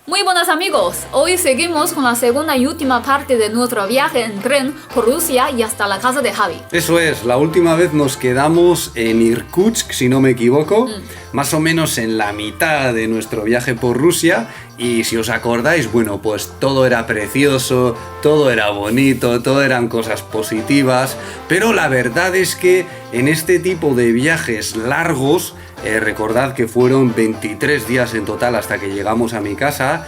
Muy buenos amigos, hoy seguimos con la segunda y última parte de nuestro viaje en tren por Rusia y hasta la casa de Javi. Eso es, la última vez nos quedamos en Irkutsk, si no me equivoco, más o menos en la mitad de nuestro viaje por Rusia. Y si os acordáis, bueno, pues todo era precioso, todo era bonito, todo eran cosas positivas, pero la verdad es que en este tipo de viajes largos, recordad que fueron 23 días en total hasta que llegamos a mi casa.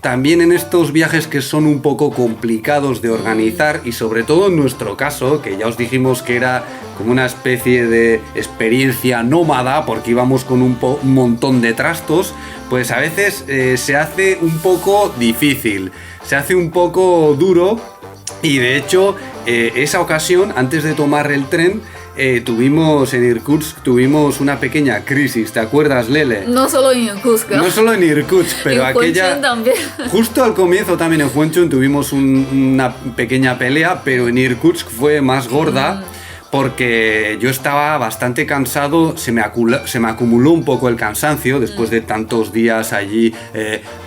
También en estos viajes que son un poco complicados de organizar y sobre todo en nuestro caso, que ya os dijimos que era como una especie de experiencia nómada porque íbamos con un montón de trastos, pues a veces se hace un poco difícil, se hace un poco duro y de hecho esa ocasión, antes de tomar el tren, tuvimos en Irkutsk una pequeña crisis, ¿te acuerdas, Lele? No solo en Irkutsk. No solo en Irkutsk, pero en aquella... Huenchun también. Justo al comienzo también en Huenchun tuvimos una pequeña pelea, pero en Irkutsk fue más gorda. Porque yo estaba bastante cansado, se me acumuló un poco el cansancio después de tantos días allí,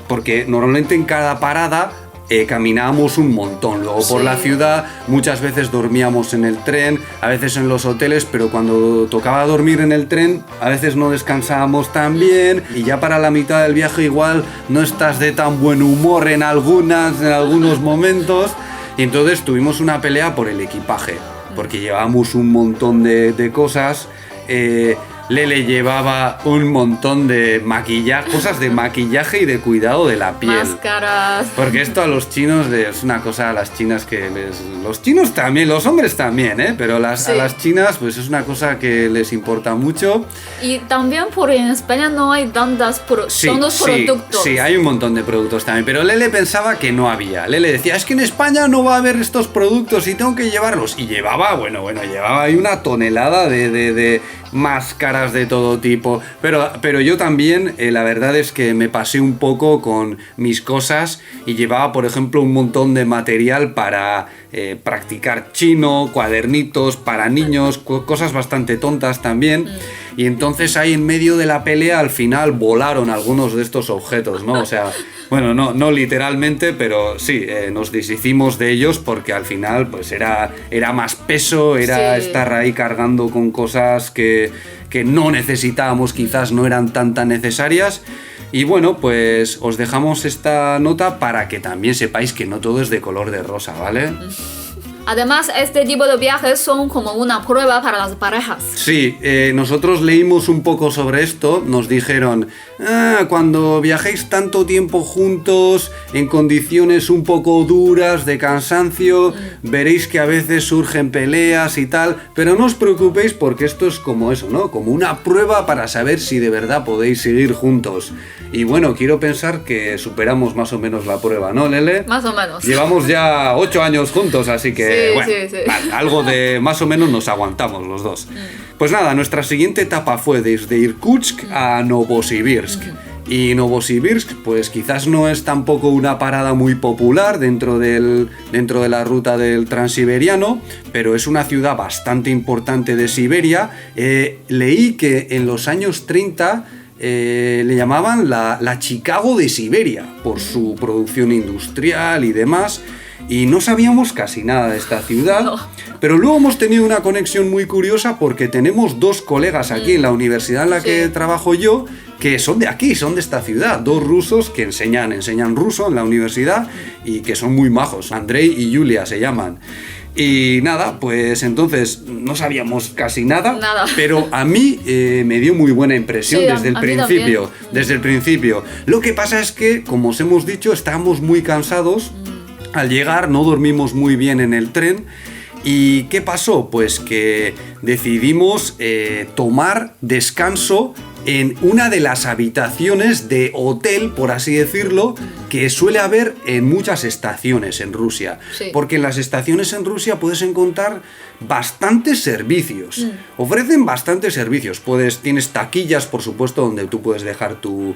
porque normalmente en cada parada caminábamos un montón, luego por la ciudad muchas veces dormíamos en el tren, a veces en los hoteles, pero cuando tocaba dormir en el tren a veces no descansábamos tan bien y ya para la mitad del viaje igual no estás de tan buen humor en algunos momentos y entonces tuvimos una pelea por el equipaje. Porque llevábamos un montón de cosas, Lele llevaba un montón de maquillaje, cosas de maquillaje y de cuidado de la piel. Máscaras. Porque esto a los chinos es una cosa a las chinas que los chinos también, los hombres también, pero a las chinas pues es una cosa que les importa mucho. Y también porque en España no hay tantos productos. Sí, hay un montón de productos también, pero Lele pensaba que no había. Lele decía, es que en España no va a haber estos productos y tengo que llevarlos. Y llevaba ahí una tonelada de máscaras de todo tipo, pero yo también, la verdad es que me pasé un poco con mis cosas y llevaba, por ejemplo, un montón de material para practicar chino, cuadernitos para niños, cosas bastante tontas también. Y entonces ahí en medio de la pelea al final volaron algunos de estos objetos, ¿no? O sea, bueno, no literalmente, pero sí, nos deshicimos de ellos porque al final pues era más peso, estar ahí cargando con cosas que no necesitábamos, quizás no eran tan necesarias. Y bueno, pues os dejamos esta nota para que también sepáis que no todo es de color de rosa, ¿vale? Además, este tipo de viajes son como una prueba para las parejas. Sí, nosotros leímos un poco sobre esto, nos dijeron, cuando viajéis tanto tiempo juntos, en condiciones un poco duras, de cansancio, veréis que a veces surgen peleas y tal, pero no os preocupéis porque esto es como eso, ¿no? Como una prueba para saber si de verdad podéis seguir juntos. Y bueno, quiero pensar que superamos más o menos la prueba, ¿no, Lele? Más o menos. Llevamos ya 8 años juntos, así que sí. algo de más o menos nos aguantamos los dos. Pues nada, nuestra siguiente etapa fue desde Irkutsk a Novosibirsk. Y Novosibirsk, pues quizás no es tampoco una parada muy popular dentro de la ruta del Transiberiano, pero es una ciudad bastante importante de Siberia. Leí que en los años 30 le llamaban la Chicago de Siberia por su producción industrial y demás. Y no sabíamos casi nada de esta ciudad, pero luego hemos tenido una conexión muy curiosa porque tenemos dos colegas aquí en la universidad en la que trabajo yo, que son de aquí, son de esta ciudad, dos rusos que enseñan ruso en la universidad y que son muy majos, Andrei y Yulia se llaman. Y nada, pues entonces no sabíamos casi nada. Pero a mí me dio muy buena impresión desde el principio. Lo que pasa es que, como os hemos dicho, estábamos muy cansados. Al llegar no dormimos muy bien en el tren. ¿Y qué pasó? Pues que decidimos tomar descanso en una de las habitaciones de hotel, por así decirlo, que suele haber en muchas estaciones en Rusia. Porque en las estaciones en Rusia puedes encontrar bastantes servicios. Ofrecen bastantes servicios. Tienes taquillas, por supuesto, donde tú puedes dejar tu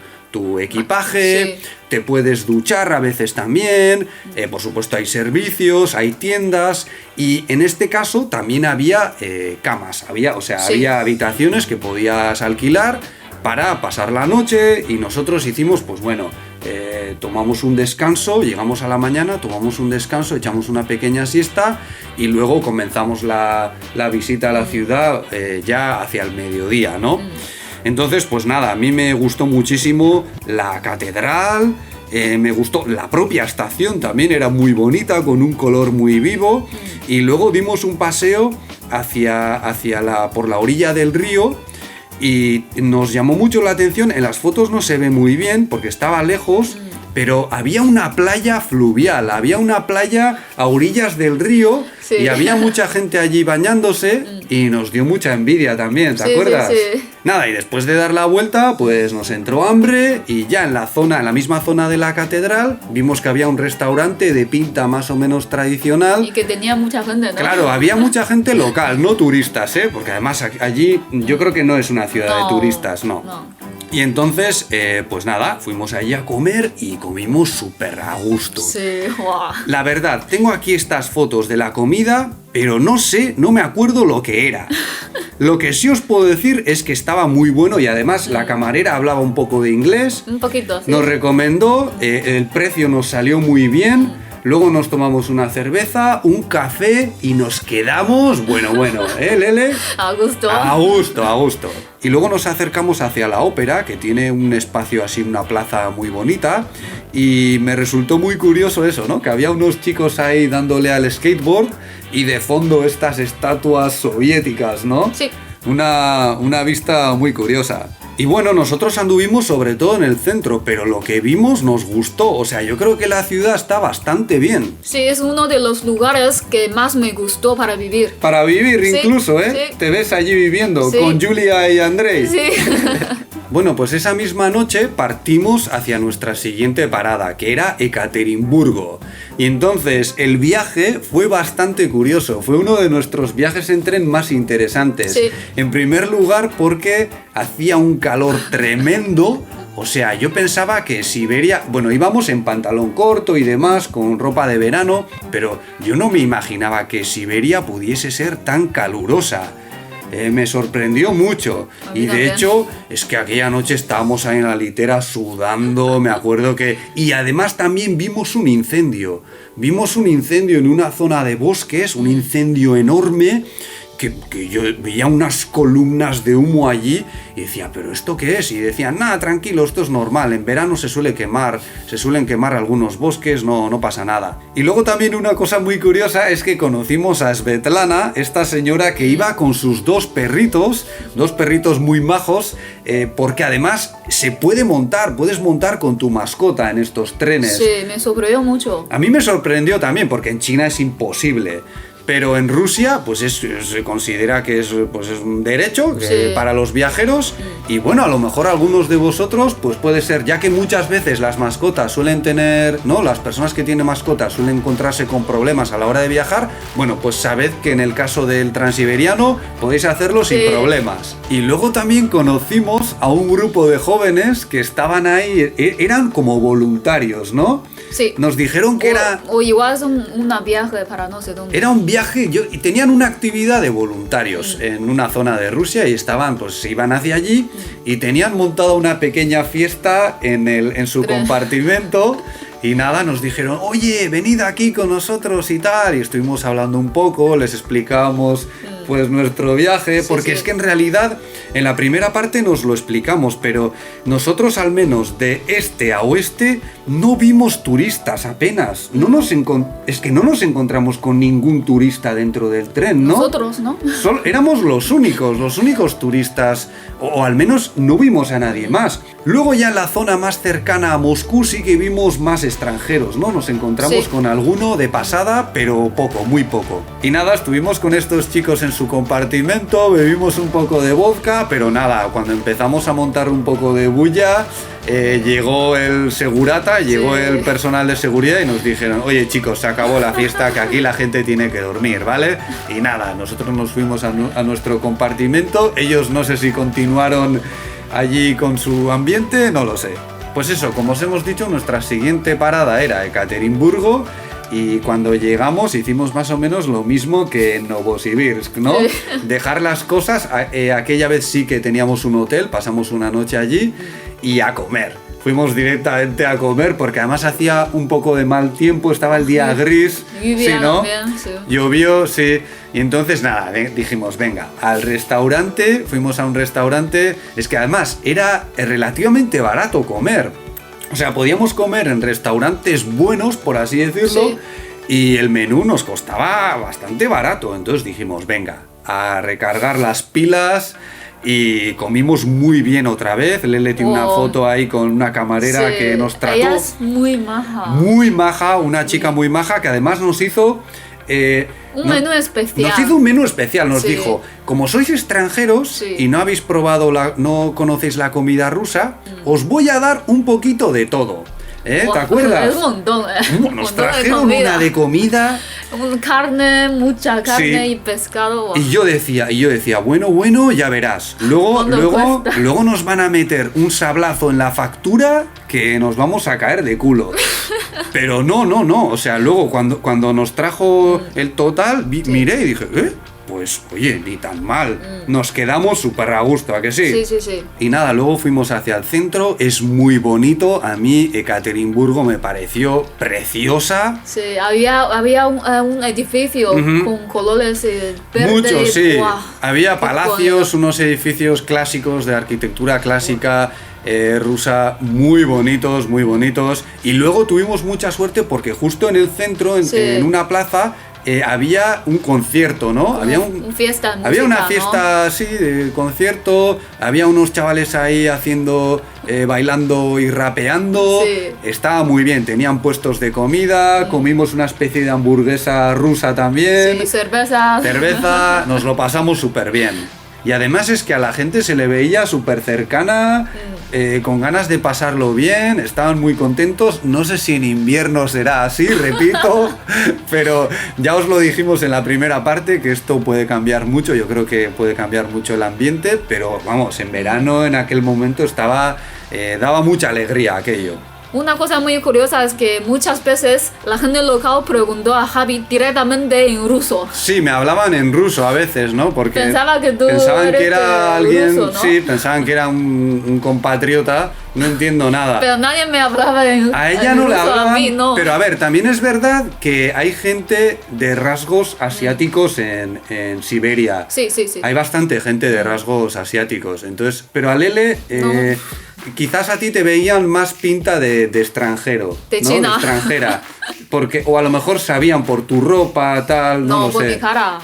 equipaje, te puedes duchar a veces también, por supuesto hay servicios, hay tiendas y en este caso también había camas, había habitaciones que podías alquilar para pasar la noche y nosotros hicimos, pues bueno, tomamos un descanso, llegamos a la mañana, tomamos un descanso, echamos una pequeña siesta y luego comenzamos la visita a la ciudad ya hacia el mediodía, ¿no? Entonces, pues nada, a mí me gustó muchísimo la catedral, me gustó la propia estación, también era muy bonita, con un color muy vivo, y luego dimos un paseo por la orilla del río. Y nos llamó mucho la atención, en las fotos no se ve muy bien porque estaba lejos, pero había una playa fluvial, había una playa a orillas del río, sí. Y había mucha gente allí bañándose y nos dio mucha envidia también, ¿te acuerdas? Sí. Nada, y después de dar la vuelta, pues nos entró hambre y ya en la misma zona de la catedral, vimos que había un restaurante de pinta más o menos tradicional. Y que tenía mucha gente, ¿no? Claro, había mucha gente local, no turistas, porque además allí yo creo que no es una ciudad de turistas, no. Y entonces, pues nada, fuimos allí a comer y comimos súper a gusto. Sí, wow. La verdad, tengo aquí estas fotos de la comida, pero no me acuerdo lo que era. Lo que sí os puedo decir es que estaba muy bueno y además la camarera hablaba un poco de inglés. Un poquito, sí. Nos recomendó, el precio nos salió muy bien. Luego nos tomamos una cerveza, un café y nos quedamos, bueno, Lele? A gusto. A gusto. Y luego nos acercamos hacia la ópera, que tiene un espacio así, una plaza muy bonita. Y me resultó muy curioso eso, ¿no? Que había unos chicos ahí dándole al skateboard y de fondo estas estatuas soviéticas, ¿no? Sí. Una vista muy curiosa. Y bueno, nosotros anduvimos sobre todo en el centro, pero lo que vimos nos gustó. O sea, yo creo que la ciudad está bastante bien. Sí, es uno de los lugares que más me gustó para vivir. Para vivir sí, incluso, ¿eh? Sí. Te ves allí viviendo sí. Con Julia y Andrei. Sí. Bueno, pues esa misma noche partimos hacia nuestra siguiente parada, que era Ekaterimburgo. Y entonces el viaje fue bastante curioso, fue uno de nuestros viajes en tren más interesantes. Sí. En primer lugar porque hacía un calor tremendo. O sea, yo pensaba que Siberia... Bueno, íbamos en pantalón corto y demás, con ropa de verano, pero yo no me imaginaba que Siberia pudiese ser tan calurosa. Me sorprendió mucho. Y de hecho, es que aquella noche estábamos ahí en la litera sudando, me acuerdo que... Y además también vimos un incendio. Vimos un incendio en una zona de bosques, un incendio enorme, que yo veía unas columnas de humo allí y decía, ¿pero esto qué es? Y decían, nada, tranquilo, esto es normal, en verano se suelen quemar algunos bosques, no pasa nada. Y luego también una cosa muy curiosa es que conocimos a Svetlana, esta señora que iba con sus dos perritos muy majos, porque además puedes montar con tu mascota en estos trenes. Sí, me sorprendió mucho. A mí me sorprendió también, porque en China es imposible. Pero en Rusia, pues se considera que es un derecho sí. Para los viajeros. Y bueno, a lo mejor algunos de vosotros, pues puede ser, ya que muchas veces las mascotas suelen tener, ¿no? Las personas que tienen mascotas suelen encontrarse con problemas a la hora de viajar. Bueno, pues sabed que en el caso del transiberiano podéis hacerlo sin problemas. Y luego también conocimos a un grupo de jóvenes que estaban ahí, eran como voluntarios, ¿no? Sí. Nos dijeron que era... O igual es un viaje para no sé dónde. Era un viaje, y tenían una actividad de voluntarios en una zona de Rusia y se iban hacia allí y tenían montada una pequeña fiesta en su compartimento. Y nada, nos dijeron, oye, venid aquí con nosotros y tal. Y estuvimos hablando un poco, les explicamos pues nuestro viaje, porque es que en realidad en la primera parte nos lo explicamos, pero nosotros al menos de este a oeste no vimos turistas apenas. Es que no nos encontramos con ningún turista dentro del tren, ¿no? Nosotros, ¿no? Éramos los únicos turistas, o al menos no vimos a nadie más. Luego ya en la zona más cercana a Moscú sí que vimos más extranjeros, ¿no? Nos encontramos con alguno de pasada, pero poco, muy poco. Y nada, estuvimos con estos chicos en su compartimento, bebimos un poco de vodka, pero nada, cuando empezamos a montar un poco de bulla, llegó el segurata, llegó el personal de seguridad y nos dijeron, oye chicos, se acabó la fiesta, que aquí la gente tiene que dormir, ¿vale? Y nada, nosotros nos fuimos a nuestro compartimento, ellos no sé si continuaron allí con su ambiente, no lo sé. Pues eso, como os hemos dicho, nuestra siguiente parada era Ekaterimburgo. y cuando llegamos hicimos más o menos lo mismo que en Novosibirsk, ¿no? Dejar las cosas, aquella vez sí que teníamos un hotel, pasamos una noche allí y a comer. Fuimos directamente a comer porque además hacía un poco de mal tiempo, estaba el día gris, Lluvia ¿sí, no? también, sí. Llovió, sí. Y entonces nada, dijimos, venga, al restaurante, fuimos a un restaurante, es que además era relativamente barato comer. O sea, podíamos comer en restaurantes buenos, por así decirlo, Sí. y el menú nos costaba bastante barato. Entonces dijimos, venga, a recargar las pilas. Y comimos muy bien otra vez. Lele tiene una foto ahí con una camarera Sí, que nos trató ella es muy maja. muy maja, una chica muy maja que además nos hizo Un menú especial. Nos hizo un menú especial, nos Sí. dijo, como sois extranjeros Sí. y no habéis probado no conocéis la comida rusa, os voy a dar un poquito de todo. ¿Te acuerdas? Es un montón, un Nos montón de trajeron comida. una de comida. Carne, mucha carne Sí. y pescado. Wow. Y yo decía, bueno, ya verás. ¿Cuánto cuesta? Luego nos van a meter un sablazo en la factura que nos vamos a caer de culo. Pero no. O sea, luego cuando nos trajo el total, miré y dije, pues oye, ni tan mal. Nos quedamos súper a gusto, ¿a que sí? Sí. Y nada, luego fuimos hacia el centro, es muy bonito. A mí Ekaterimburgo me pareció preciosa. Sí, había un edificio con colores verdes. Muchos, sí. ¡Guau! Había Qué palacios, unos edificios clásicos de arquitectura clásica rusa, muy bonitos. Y luego tuvimos mucha suerte porque justo en el centro, Sí. en una plaza, había un concierto, ¿no? Había una fiesta, había una música, fiesta, sí, de concierto. Había unos chavales ahí bailando y rapeando. Sí. Estaba muy bien. Tenían puestos de comida. Comimos una especie de hamburguesa rusa también. Sí, cerveza. Nos lo pasamos súper bien. Y además es que a la gente se le veía súper cercana, con ganas de pasarlo bien, estaban muy contentos. No sé si en invierno será así, repito, pero ya os lo dijimos en la primera parte, que esto puede cambiar mucho. Yo creo que puede cambiar mucho el ambiente, pero vamos, en verano en aquel momento daba mucha alegría aquello. Una cosa muy curiosa es que muchas veces la gente local preguntó a Javi directamente en ruso. Sí, me hablaban en ruso a veces, ¿no? Porque Pensaba que tú pensaban eres que era alguien, ruso, ¿no? sí, pensaban que era un compatriota. No entiendo nada. Pero nadie me hablaba en A ella en no le ruso, hablaban, a mí no. pero a ver, también es verdad que hay gente de rasgos asiáticos en Siberia. Sí. Hay bastante gente de rasgos asiáticos. Entonces, pero a Lele, quizás a ti te veían más pinta de extranjero. De ¿no? China. De extranjera. O a lo mejor sabían por tu ropa, tal, no No, lo por sé. mi cara.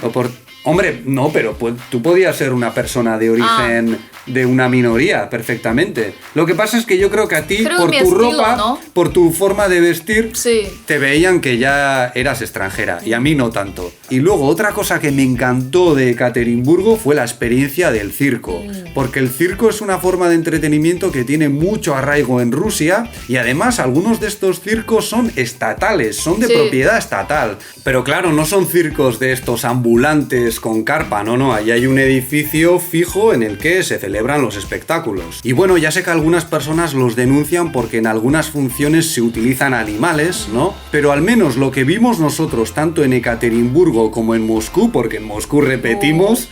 Hombre, no, pero tú podías ser una persona de origen de una minoría perfectamente. Lo que pasa es que yo creo que a ti, Creo por mi tu estilo, ropa, ¿no? por tu forma de vestir, Sí. te veían que ya eras extranjera, y a mí no tanto. Y luego otra cosa que me encantó de Ekaterimburgo fue la experiencia del circo, porque el circo es una forma de entretenimiento que tiene mucho arraigo en Rusia, y además algunos de estos circos son estatales, son de Sí. propiedad estatal. Pero claro, no son circos de estos ambulantes con carpa, no, ahí hay un edificio fijo en el que se celebran los espectáculos. Y bueno, ya sé que algunas personas los denuncian porque en algunas funciones se utilizan animales, ¿no? Pero al menos lo que vimos nosotros, tanto en Ekaterimburgo como en Moscú, porque en Moscú repetimos,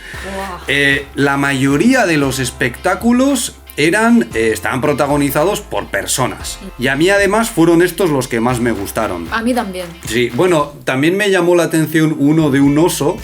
la mayoría de los espectáculos estaban protagonizados por personas. Y a mí además fueron estos los que más me gustaron. A mí también. Sí, bueno, también me llamó la atención uno de un oso,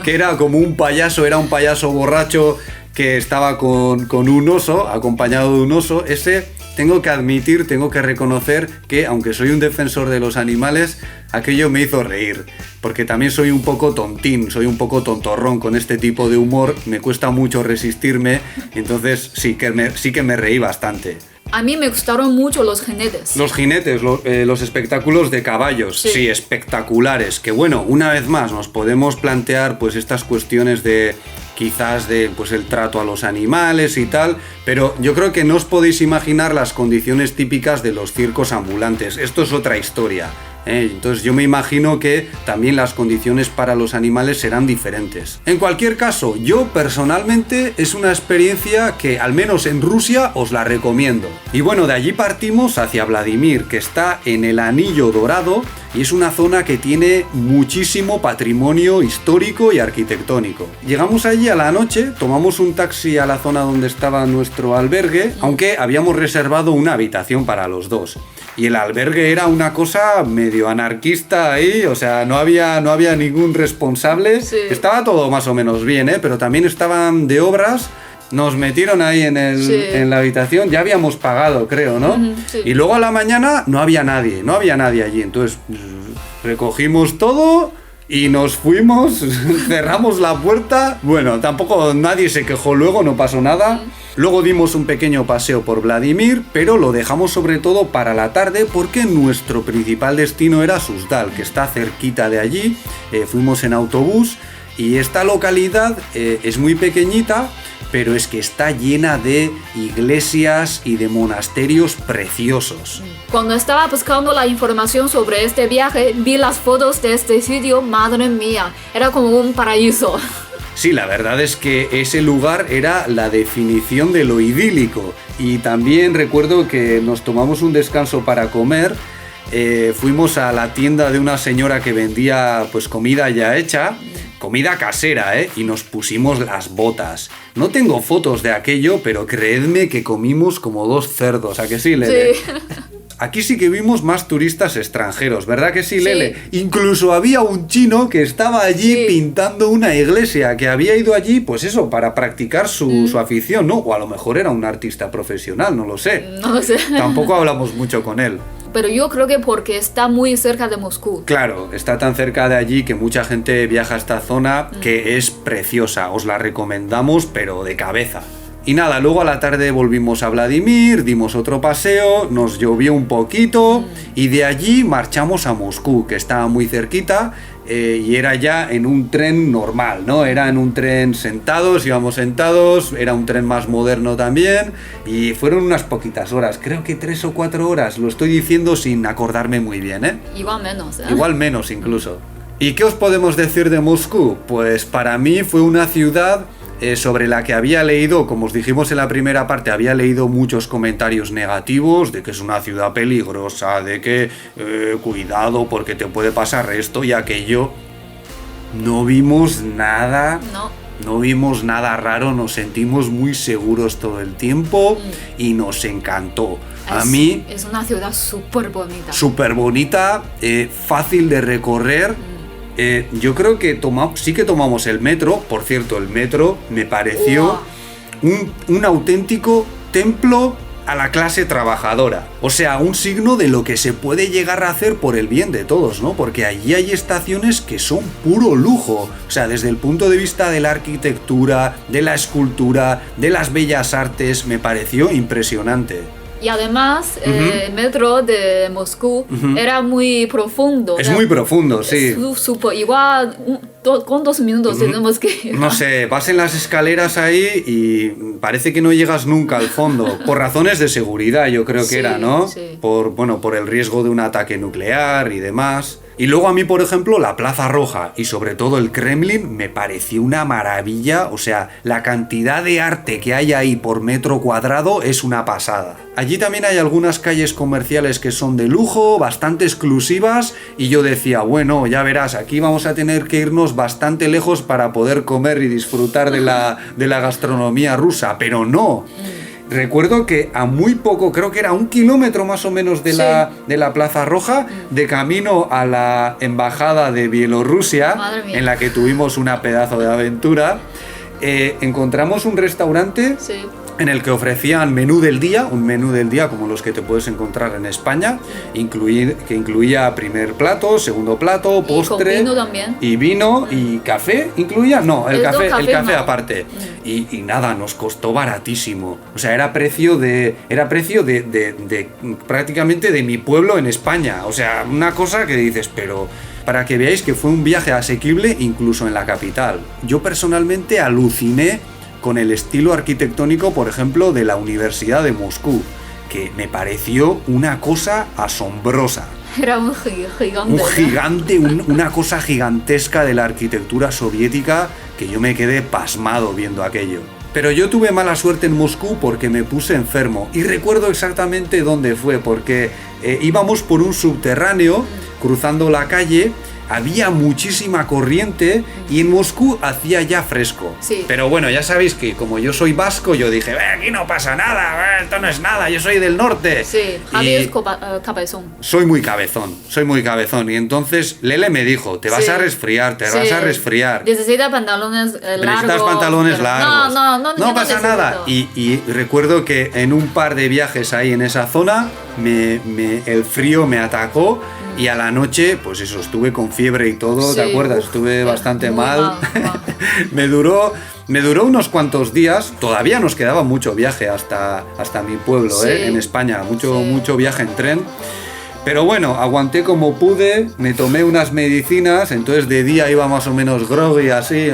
que era como un payaso borracho que estaba con un oso, acompañado de un oso. Ese, tengo que reconocer que, aunque soy un defensor de los animales, aquello me hizo reír, porque también soy un poco tontín, soy un poco tontorrón con este tipo de humor, me cuesta mucho resistirme, entonces sí que me reí bastante. A mí me gustaron mucho los jinetes. Los jinetes, los espectáculos de caballos, sí, espectaculares. Que bueno, una vez más nos podemos plantear pues estas cuestiones de quizás de pues el trato a los animales y tal, pero yo creo que no os podéis imaginar las condiciones típicas de los circos ambulantes. Esto es otra historia. Entonces yo me imagino que también las condiciones para los animales serán diferentes. En cualquier caso, yo personalmente es una experiencia que al menos en Rusia os la recomiendo. Y bueno, de allí partimos hacia Vladimir, que está en el Anillo Dorado y es una zona que tiene muchísimo patrimonio histórico y arquitectónico. Llegamos allí a la noche, tomamos un taxi a la zona donde estaba nuestro albergue, aunque habíamos reservado una habitación para los dos. Y el albergue era una cosa medio anarquista ahí, o sea, no había ningún responsable. Sí. Estaba todo más o menos bien, pero también estaban de obras. Nos metieron ahí en la habitación, ya habíamos pagado, creo, ¿no? Sí. Y luego a la mañana no había nadie allí. Entonces recogimos todo y nos fuimos, cerramos la puerta. Bueno, tampoco nadie se quejó luego, no pasó nada. Luego dimos un pequeño paseo por Vladimir, pero lo dejamos sobre todo para la tarde porque nuestro principal destino era Suzdal, que está cerquita de allí. Fuimos en autobús y esta localidad es muy pequeñita, pero es que está llena de iglesias y de monasterios preciosos. Cuando estaba buscando la información sobre este viaje, vi las fotos de este sitio, madre mía, era como un paraíso. Sí, la verdad es que ese lugar era la definición de lo idílico. Y también recuerdo que nos tomamos un descanso para comer. Fuimos a la tienda de una señora que vendía pues comida ya hecha, comida casera, y nos pusimos las botas. No tengo fotos de aquello, pero creedme que comimos como 2 cerdos, ¿a que sí, Lele? Sí. Aquí sí que vimos más turistas extranjeros, ¿verdad que sí, Lele? Sí. Incluso había un chino que estaba allí Sí. pintando una iglesia, que había ido allí, pues eso, para practicar su afición, ¿no? O a lo mejor era un artista profesional, no lo sé. No lo sé. Tampoco hablamos mucho con él. Pero yo creo que porque está muy cerca de Moscú. Claro, está tan cerca de allí que mucha gente viaja a esta zona que es preciosa. Os la recomendamos, pero de cabeza. Y nada, luego a la tarde volvimos a Vladimir, dimos otro paseo, nos llovió un poquito y de allí marchamos a Moscú, que estaba muy cerquita, y era ya en un tren normal, ¿no? Era en un tren sentados, íbamos sentados, era un tren más moderno también y fueron unas poquitas horas, creo que 3 o 4 horas, lo estoy diciendo sin acordarme muy bien, ¿eh? Igual menos, ¿eh? Igual menos incluso. ¿Y qué os podemos decir de Moscú? Pues para mí fue una ciudad sobre la que había leído, como os dijimos en la primera parte, había leído muchos comentarios negativos, de que es una ciudad peligrosa, de que cuidado porque te puede pasar esto y aquello. No vimos nada. No vimos nada raro, nos sentimos muy seguros todo el tiempo y nos encantó. A mí Es una ciudad súper bonita. súper bonita, fácil de recorrer. Yo creo que sí que tomamos el metro. Por cierto, el metro me pareció un auténtico templo a la clase trabajadora. O sea, un signo de lo que se puede llegar a hacer por el bien de todos, ¿no? Porque allí hay estaciones que son puro lujo. O sea, desde el punto de vista de la arquitectura, de la escultura, de las bellas artes, me pareció impresionante. Y además, el metro de Moscú era muy profundo. Es muy profundo, sí. Igual, con 2 minutos tenemos que ir. No sé, vas en las escaleras ahí y parece que no llegas nunca al fondo. Por razones de seguridad, yo creo que Sí, era, ¿no? sí. Por el riesgo de un ataque nuclear y demás. Y luego a mí, por ejemplo, la Plaza Roja y sobre todo el Kremlin me pareció una maravilla. O sea, la cantidad de arte que hay ahí por metro cuadrado es una pasada. Allí también hay algunas calles comerciales que son de lujo, bastante exclusivas, y yo decía, bueno, ya verás, aquí vamos a tener que irnos bastante lejos para poder comer y disfrutar de la gastronomía rusa, pero no. Recuerdo que a muy poco, creo que era 1 kilómetro más o menos de la Plaza Roja, de camino a la embajada de Bielorrusia, Madre mía. en la que tuvimos una pedazo de aventura, encontramos un restaurante Sí. en el que ofrecían menú del día, un menú del día como los que te puedes encontrar en España, que incluía primer plato, segundo plato, postre. Y con vino también. Y vino y café, ¿incluía? No, el café no. aparte. Y nada, nos costó baratísimo. O sea, era precio de prácticamente de mi pueblo en España. O sea, una cosa que dices, pero para que veáis que fue un viaje asequible incluso en la capital. Yo personalmente aluciné con el estilo arquitectónico, por ejemplo, de la Universidad de Moscú, que me pareció una cosa asombrosa. Era un gigante. Un ¿no? gigante, una cosa gigantesca de la arquitectura soviética que yo me quedé pasmado viendo aquello. Pero yo tuve mala suerte en Moscú porque me puse enfermo. Y recuerdo exactamente dónde fue, porque íbamos por un subterráneo, cruzando la calle, había muchísima corriente y en Moscú hacía ya fresco. Sí. Pero bueno, ya sabéis que como yo soy vasco, yo dije, aquí no pasa nada, esto no es nada, yo soy del norte. Sí, Javi es cabezón. Soy muy cabezón. Y entonces Lele me dijo, te vas a resfriar, te vas a resfriar. Necesitas pantalones largos. Necesitas pantalones largos. No pasa nada. necesito. Y recuerdo que en un par de viajes ahí en esa zona, el frío me atacó. Y a la noche, pues eso, estuve con fiebre y todo, Sí, ¿te acuerdas? uf, Estuve bastante muy mal. mal. me duró unos cuantos días. Todavía nos quedaba mucho viaje hasta mi pueblo, Sí. en España. Sí. Mucho viaje en tren. Pero bueno, aguanté como pude, me tomé unas medicinas, entonces de día iba más o menos groggy así.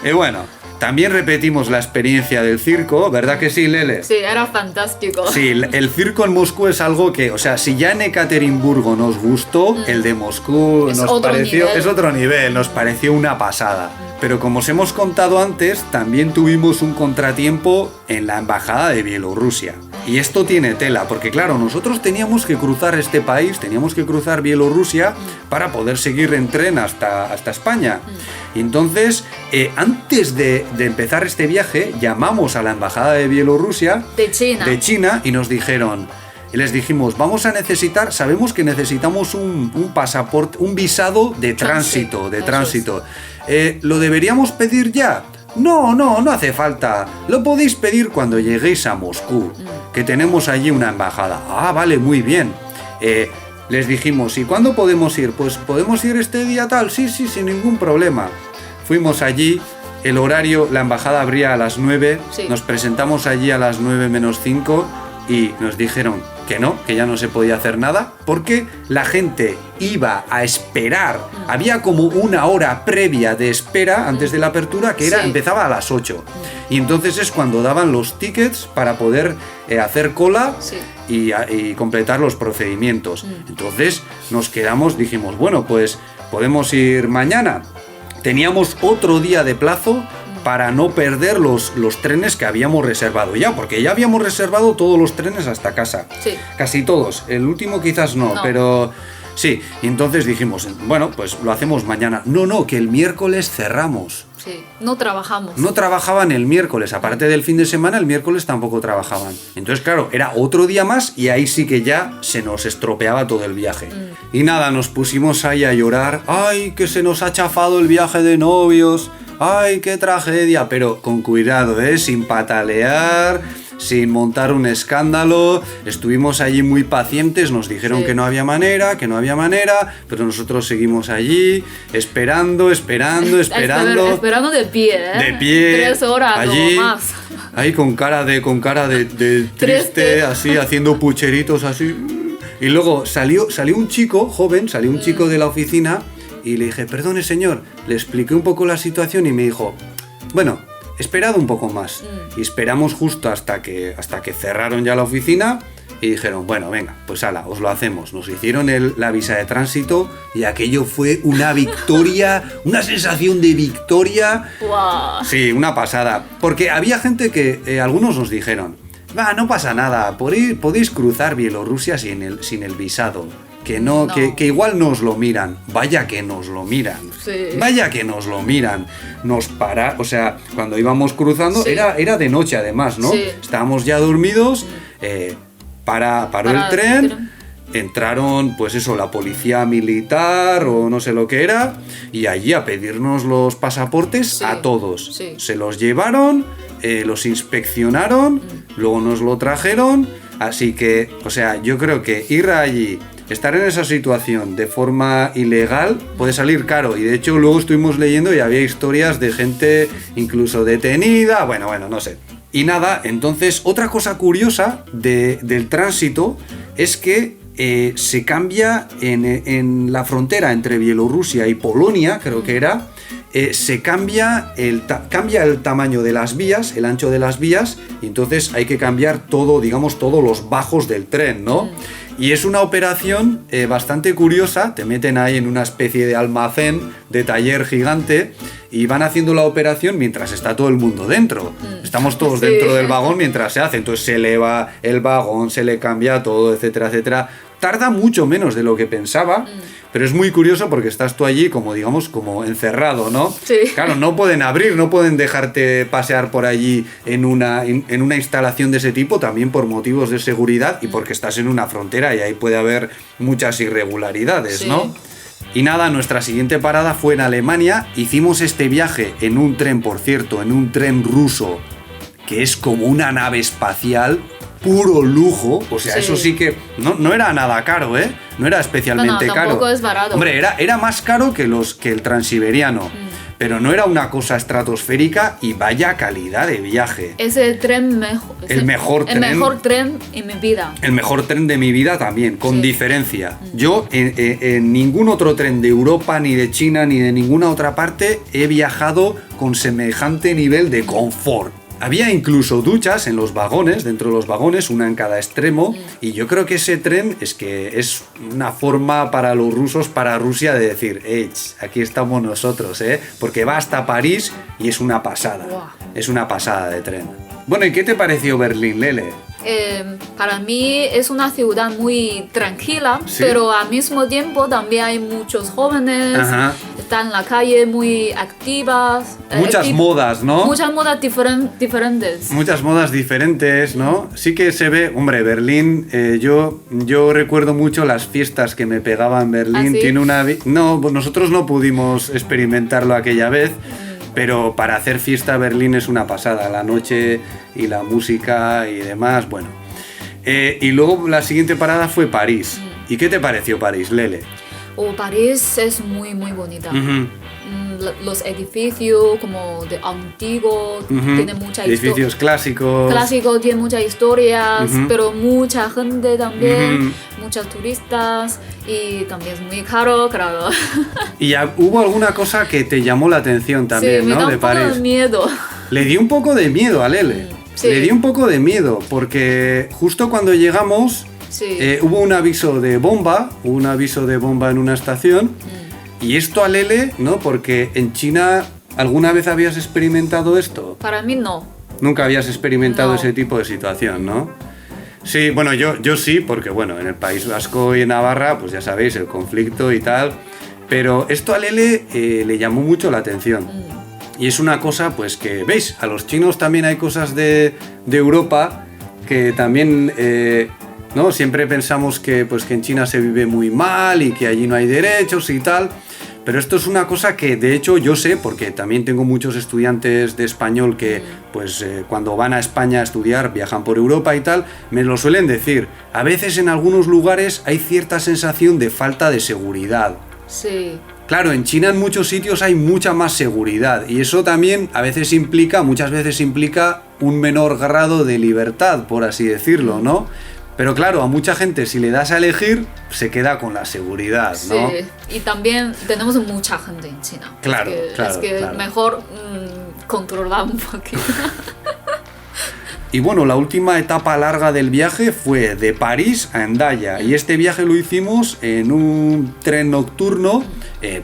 Y bueno, también repetimos la experiencia del circo, ¿verdad que sí, Lele? Sí, era fantástico. Sí, el circo en Moscú es algo que, o sea, si ya en Ekaterimburgo nos gustó, el de Moscú Es nos otro pareció, nivel. es otro nivel, nos pareció una pasada. Pero como os hemos contado antes, también tuvimos un contratiempo en la embajada de Bielorrusia. Y esto tiene tela, porque claro, nosotros teníamos que cruzar este país, teníamos que cruzar Bielorrusia para poder seguir en tren hasta España. Y entonces, antes de empezar este viaje, llamamos a la embajada de Bielorrusia, De China. y nos dijeron, y les dijimos, vamos a necesitar, sabemos que necesitamos un pasaporte, un visado de tránsito, ¿lo deberíamos pedir ya? No hace falta. Lo podéis pedir cuando lleguéis a Moscú, que tenemos allí una embajada. Ah, vale, muy bien. Les dijimos, ¿y cuándo podemos ir? Pues podemos ir este día tal, sí, sin ningún problema. Fuimos allí, el horario, la embajada abría a las 9, Sí. nos presentamos allí a las 9 menos 5 y nos dijeron que no, que ya no se podía hacer nada, porque la gente iba a esperar. Había como una hora previa de espera antes de la apertura que Sí. empezaba a las 8. Y entonces es cuando daban los tickets para poder hacer cola Sí. y completar los procedimientos. Entonces nos quedamos, dijimos, bueno, pues podemos ir mañana. Teníamos otro día de plazo para no perder los trenes que habíamos reservado ya, porque ya habíamos reservado todos los trenes hasta casa. Sí. Casi todos. El último quizás no, No. pero sí. Y entonces dijimos, bueno, pues lo hacemos mañana. No, que el miércoles cerramos. Sí, no trabajamos. No trabajaban el miércoles, aparte del fin de semana, el miércoles tampoco trabajaban. Entonces, claro, era otro día más y ahí sí que ya se nos estropeaba todo el viaje. Y nada, nos pusimos ahí a llorar. ¡Ay, que se nos ha chafado el viaje de novios! ¡Ay, qué tragedia! Pero con cuidado, sin patalear, sin montar un escándalo. Estuvimos allí muy pacientes, nos dijeron Sí. que no había manera, pero nosotros seguimos allí, esperando. Esperando de pie, ¿eh? De pie, 3 horas allí, o más. ahí con cara de triste, Triste. así, haciendo pucheritos así. Y luego salió un chico joven, salió un chico de la oficina y le dije, perdone señor, le expliqué un poco la situación y me dijo, bueno, esperad un poco más. Y esperamos justo hasta que cerraron ya la oficina y dijeron, bueno, venga, pues ala, os lo hacemos. Nos hicieron la visa de tránsito y aquello fue una victoria, una sensación de victoria. Wow. Sí, una pasada. Porque había gente que algunos nos dijeron, no pasa nada, podéis cruzar Bielorrusia sin el visado. Que no. Que igual nos lo miran. Vaya que nos lo miran. Sí. Vaya que nos lo miran. O sea, cuando íbamos cruzando, Sí. era de noche además, ¿no? Sí. Estábamos ya dormidos, paró el tren. Entraron, pues eso, la policía militar o no sé lo que era, y allí a pedirnos los pasaportes Sí, a todos. sí. Se los llevaron, los inspeccionaron, luego nos lo trajeron, así que, o sea, yo creo que ir allí, estar en esa situación de forma ilegal puede salir caro, y de hecho luego estuvimos leyendo y había historias de gente incluso detenida, bueno, no sé. Y nada, entonces otra cosa curiosa del tránsito es que se cambia en la frontera entre Bielorrusia y Polonia, creo que era, se cambia cambia el tamaño de las vías, el ancho de las vías, y entonces hay que cambiar todo, digamos, todos los bajos del tren, ¿no? Y es una operación bastante curiosa, te meten ahí en una especie de almacén, de taller gigante, y van haciendo la operación mientras está todo el mundo dentro. Estamos todos dentro del vagón mientras se hace, entonces se eleva el vagón, se le cambia todo, etcétera, etcétera. Tarda mucho menos de lo que pensaba, pero es muy curioso porque estás tú allí como, digamos, como encerrado, ¿no? Sí. Claro, no pueden abrir, no pueden dejarte pasear por allí en una instalación de ese tipo, también por motivos de seguridad y porque estás en una frontera y ahí puede haber muchas irregularidades, Sí. ¿no? Y nada, nuestra siguiente parada fue en Alemania. Hicimos este viaje en un tren, por cierto, en un tren ruso, que es como una nave espacial, puro lujo. O sea, Sí. eso sí que no era nada caro, ¿eh? No era especialmente No, caro. tampoco es barato. Hombre, era más caro que el transiberiano. Pero no era una cosa estratosférica y vaya calidad de viaje. Ese tren El mejor tren. El mejor tren en mi vida. El mejor tren de mi vida también, con Sí. diferencia. Yo en ningún otro tren de Europa, ni de China, ni de ninguna otra parte he viajado con semejante nivel de confort. Había incluso duchas en los vagones, dentro de los vagones, una en cada extremo, y yo creo que ese tren es una forma para los rusos, para Rusia, de decir, aquí estamos nosotros, porque va hasta París y es una pasada. Wow. Es una pasada de tren. Bueno, ¿y qué te pareció Berlín, Lele? Para mí es una ciudad muy tranquila, Sí. pero al mismo tiempo también hay muchos jóvenes, Ajá. están en la calle muy activas. Muchas modas, ¿no? Muchas modas diferentes. Muchas modas diferentes, ¿no? Sí que se ve, hombre, Berlín, yo recuerdo mucho las fiestas que me pegaba en Berlín. ¿Ah, sí? Tiene una no, pues nosotros no pudimos experimentarlo aquella vez, pero para hacer fiesta Berlín es una pasada, la noche y la música y demás, bueno. Y luego la siguiente parada fue París. ¿Y qué te pareció París, Lele? París es muy, muy bonita. Ujú. Los edificios como de antiguo, Ujú. tiene mucha Edificios clásicos. clásico, tiene muchas historias, Ujú. pero mucha gente también, Ujú. muchos turistas y también es muy caro, claro. Y hubo alguna cosa que te llamó la atención también, sí, me ¿no? da De un poco París. de miedo. Le di un poco de miedo a Lele. Sí. Le di un poco de miedo porque justo cuando llegamos Sí. hubo un aviso de bomba, en una estación. Y esto a Lele, ¿no? Porque en China, ¿alguna vez habías experimentado esto? Para mí no. Nunca habías experimentado No. ese tipo de situación, ¿no? Sí, bueno, yo sí, porque bueno, en el País Vasco y en Navarra, pues ya sabéis, el conflicto y tal. Pero esto a Lele le llamó mucho la atención. Y es una cosa, pues que, ¿veis? A los chinos también hay cosas de Europa que también, ¿no? Siempre pensamos que, pues, que en China se vive muy mal y que allí no hay derechos y tal. Pero esto es una cosa que, de hecho, yo sé, porque también tengo muchos estudiantes de español que, pues, cuando van a España a estudiar, viajan por Europa y tal, me lo suelen decir. A veces en algunos lugares hay cierta sensación de falta de seguridad. Sí. Claro, en China en muchos sitios hay mucha más seguridad y eso también muchas veces implica un menor grado de libertad, por así decirlo, ¿no? Pero claro, a mucha gente si le das a elegir, se queda con la seguridad, ¿no? Sí, y también tenemos mucha gente en China. Claro, es que claro. mejor controlar un poquito. Y bueno, la última etapa larga del viaje fue de París a Hendaya. Y este viaje lo hicimos en un tren nocturno,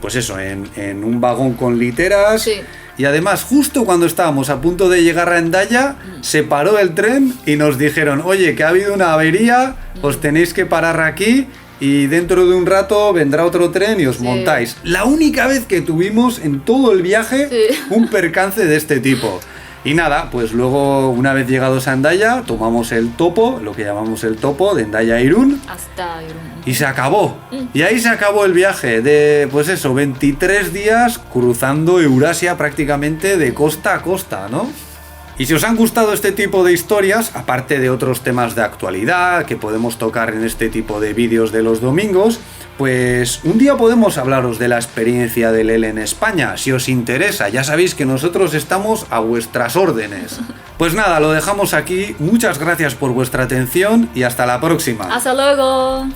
pues eso, en un vagón con literas. Sí. Y además, justo cuando estábamos a punto de llegar a Hendaya, se paró el tren y nos dijeron, oye, que ha habido una avería, os tenéis que parar aquí y dentro de un rato vendrá otro tren y os Sí. montáis. La única vez que tuvimos en todo el viaje Sí. un percance de este tipo. Y nada, pues luego, una vez llegados a Hendaya, tomamos el topo, lo que llamamos el topo, de Hendaya a Irún, Hasta Irún. y se acabó. Y ahí se acabó el viaje de, pues eso, 23 días cruzando Eurasia prácticamente de costa a costa, ¿no? Y si os han gustado este tipo de historias, aparte de otros temas de actualidad que podemos tocar en este tipo de vídeos de los domingos, pues un día podemos hablaros de la experiencia de Lele en España, si os interesa. Ya sabéis que nosotros estamos a vuestras órdenes. Pues nada, lo dejamos aquí. Muchas gracias por vuestra atención y hasta la próxima. Hasta luego.